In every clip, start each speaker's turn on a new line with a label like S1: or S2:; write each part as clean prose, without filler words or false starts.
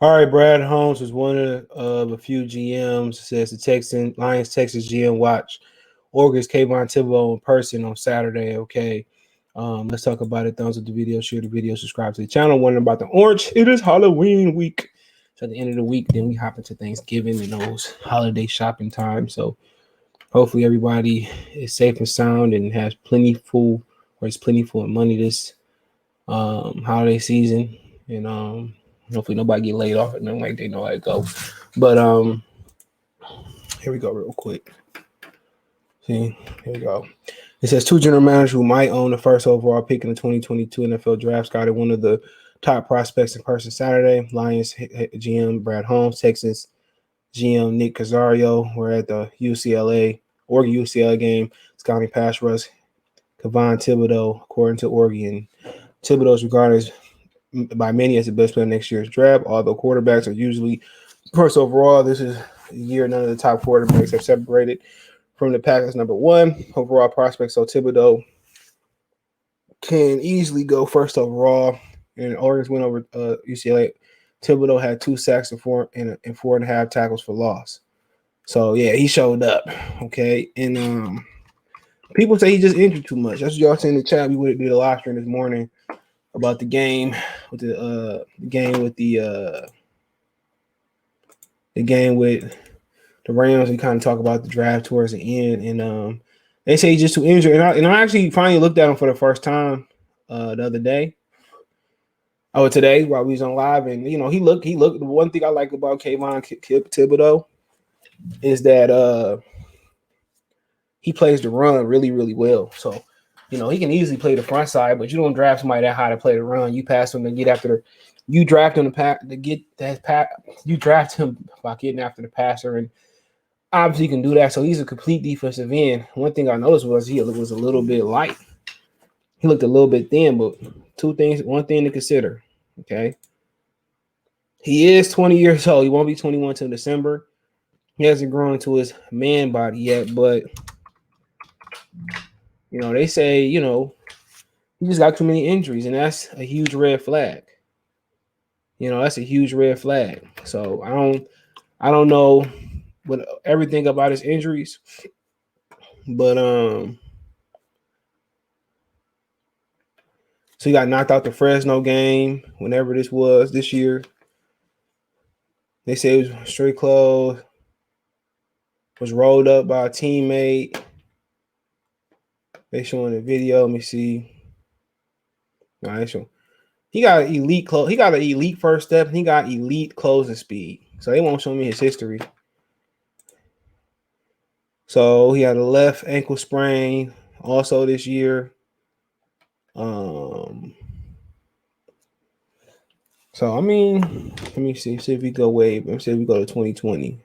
S1: All right, Brad Holmes was one of a few GMs. Says the Lions Texas GM watch Oregon's Kayvon Thibodeaux in person on Saturday. Okay, let's talk about it. Thumbs up the video, share the video, subscribe to the channel. Wondering about the orange? It is Halloween week. So at the end of the week, then we hop into Thanksgiving and those holiday shopping time. So hopefully everybody is safe and sound and has plentiful of money this holiday season. And hopefully nobody get laid off and nothing like they know how to go. But here we go real quick. See, here we go. It says two general managers who might own the first overall pick in the 2022 NFL draft scouted one of the top prospects in person Saturday. Lions GM Brad Holmes, Texas GM Nick Casario were at the Oregon UCLA game scouting pass rush Kayvon Thibodeaux, according to Oregon. Thibodeaux is regarded by many as the best player next year's draft, although quarterbacks are usually first overall. This is a year none of the top quarterbacks have separated from the pack as number one overall prospect. So Thibodeaux can easily go first overall. And Oregon's win over UCLA. Thibodeaux had 2 sacks and 4.5 tackles for loss. So yeah, he showed up. Okay, and people say he just injured too much. That's what y'all saying in the chat. We would have did a live stream this morning about the game with the Rams. We kind of talk about the draft towards the end, and they say he's just too injured. And I actually finally looked at him for the first time the other day. Today while we was on live, and he looked. The one thing I like about Kayvon Thibodeaux is that he plays the run really, really well. So. He can easily play the front side, but you don't draft somebody that high to play the run. You pass him to get after you draft him to get that pass. You draft him by getting after the passer, and obviously he can do that. So he's a complete defensive end. One thing I noticed was he was a little bit light. He looked a little bit thin, but one thing to consider. Okay. He is 20 years old. He won't be 21 until December. He hasn't grown into his man body yet, but they say, he just got too many injuries, and that's a huge red flag. That's a huge red flag. So I don't know what everything about his injuries, but so he got knocked out the Fresno game whenever this was this year. They say it was straight clothes, was rolled up by a teammate. They showing the video. Let me see. No, they show. He got elite close. He got an elite first step. And he got elite closing speed. So they won't show me his history. So he had a left ankle sprain also this year. So I mean, let me see if we go way. Let me see if we go to 2020.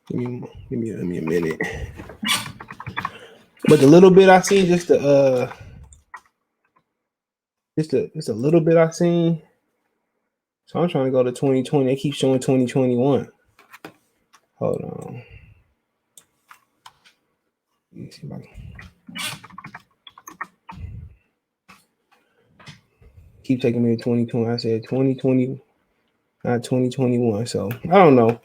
S1: Give me a minute. But the little bit I seen, just a little bit I seen. So I'm trying to go to 2020. They keep showing 2021. Hold on. Let me see if I can. Keep taking me to 2020. I said 2020, not 2021. So I don't know.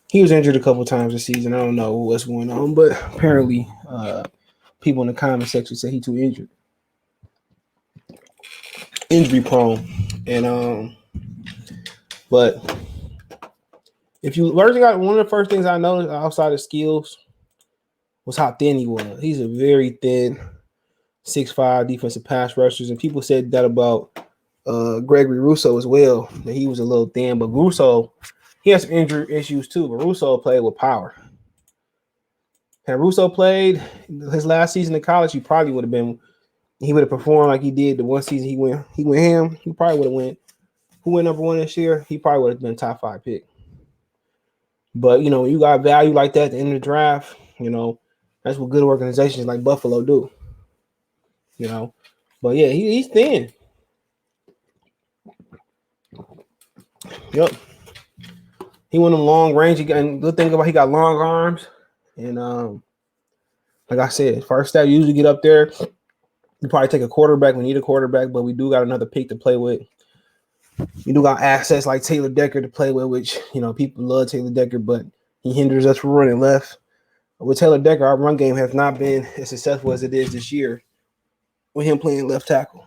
S1: He was injured a couple times this season. I don't know what's going on, but apparently people in the comment section say he's too injured. Injury prone. And but if you one of the first things I noticed outside of skills was how thin he was. He's a very thin 6'5" defensive pass rushers, and people said that about Gregory Rousseau as well, that he was a little thin. But Rousseau, he has some injury issues too, but Rousseau played with power. Had Rousseau played his last season in college, he would have performed like he did the one season he went ham. He probably would have went. Who went number one this year? He probably would have been a top 5 pick. But when you got value like that at the end of the draft, that's what good organizations like Buffalo do. But yeah, he's thin. Yep. He went on long range. And good thing about he got long arms. And like I said, first step, you usually get up there. You probably take a quarterback. We need a quarterback, but we do got another pick to play with. You do got assets like Taylor Decker to play with, which, people love Taylor Decker, but he hinders us from running left. With Taylor Decker, our run game has not been as successful as it is this year with him playing left tackle.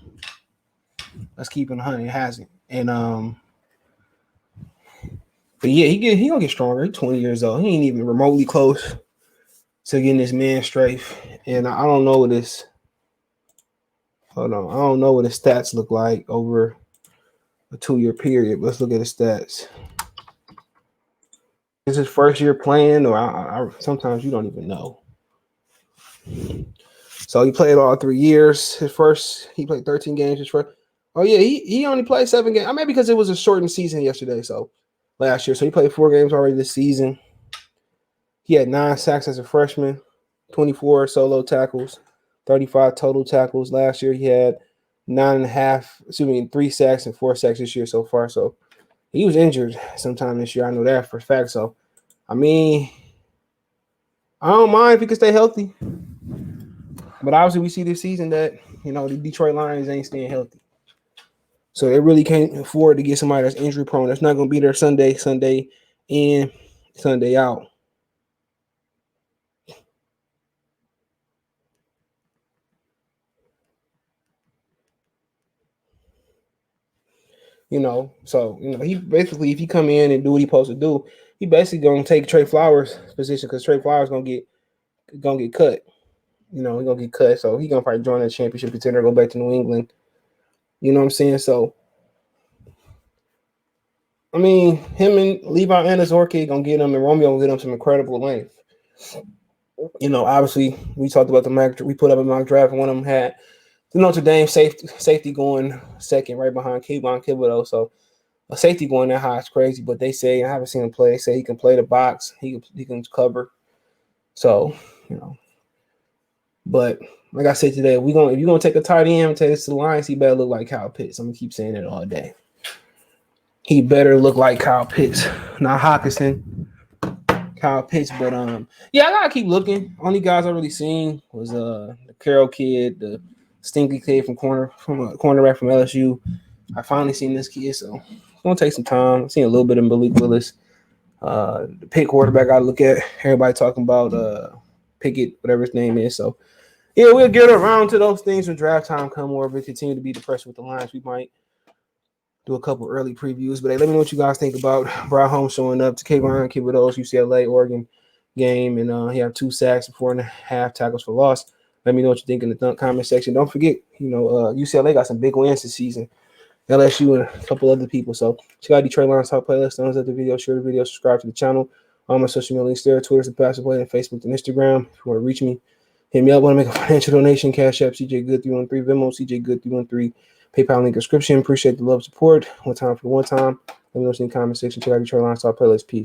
S1: Let's keep it 100. It hasn't. And but yeah, he gonna get stronger. He's 20 years old. He ain't even remotely close to getting this man strength. And I don't know what this. Hold on, I don't know what his stats look like over a 2-year period. Let's look at his stats. Is his first year playing, or sometimes you don't even know. So he played all 3 years. He played 13 games. His first. Oh yeah, he only played 7 games. Maybe because it was a shortened season yesterday. So last year, so he played 4 games already this season. He had 9 sacks as a freshman, 24 solo tackles, 35 total tackles. Last year he had 3 sacks and 4 sacks this year so far. So he was injured sometime this year. I know that for a fact. So I mean, I don't mind if he can stay healthy. But obviously we see this season that, the Detroit Lions ain't staying healthy. So they really can't afford to get somebody that's injury prone. That's not going to be there Sunday in, Sunday out. So he basically, if he come in and do what he supposed to do, he basically gonna take Trey Flowers' position because Trey Flowers gonna get cut. He's gonna get cut, so he gonna probably join the championship contender, go back to New England. You know what I'm saying? So I mean, him and Levi Anazorke gonna get him, and Romeo gonna get him some incredible length. Obviously we talked about the mock. We put up a mock draft, and one of them had the Notre Dame safety going second, right behind Kayvon Thibodeaux. So a safety going that high is crazy, but they say, I haven't seen him play, say he can play the box, he can cover. So, but like I said today, if you're gonna take a tight end and take this to the Lions, he better look like Kyle Pitts. I'm gonna keep saying it all day. He better look like Kyle Pitts, not Hawkinson. Kyle Pitts, but yeah, I gotta keep looking. Only guys I really seen was the Carroll kid, the stinky kid from cornerback from LSU. I finally seen this kid, so it's gonna take some time. I've seen a little bit of Malik Willis. The Pitt quarterback I look at, everybody talking about Pickett, whatever his name is. So yeah, we'll get around to those things when draft time come, or if we continue to be depressed with the Lions, we might do a couple early previews. But hey, let me know what you guys think about Brian Holmes showing up to Kayvon Thibodeaux's UCLA Oregon game, and he had 2 sacks and 4.5 tackles for loss. Let me know what you think in the comment section. Don't forget, UCLA got some big wins this season. LSU and a couple other people. So check out Detroit Lions Talk playlist. Thumbs up the video, share the video, subscribe to the channel. All my social media links there: Twitter's the Pastor Play, and Facebook and Instagram. If you want to reach me, hit me up. Want to make a financial donation? Cash App CJ Good 313, Venmo CJ Good 313, PayPal link description. Appreciate the love, support. One time for one time. Let me know in the comment section. Check out Detroit Lions Talk playlist. Peace.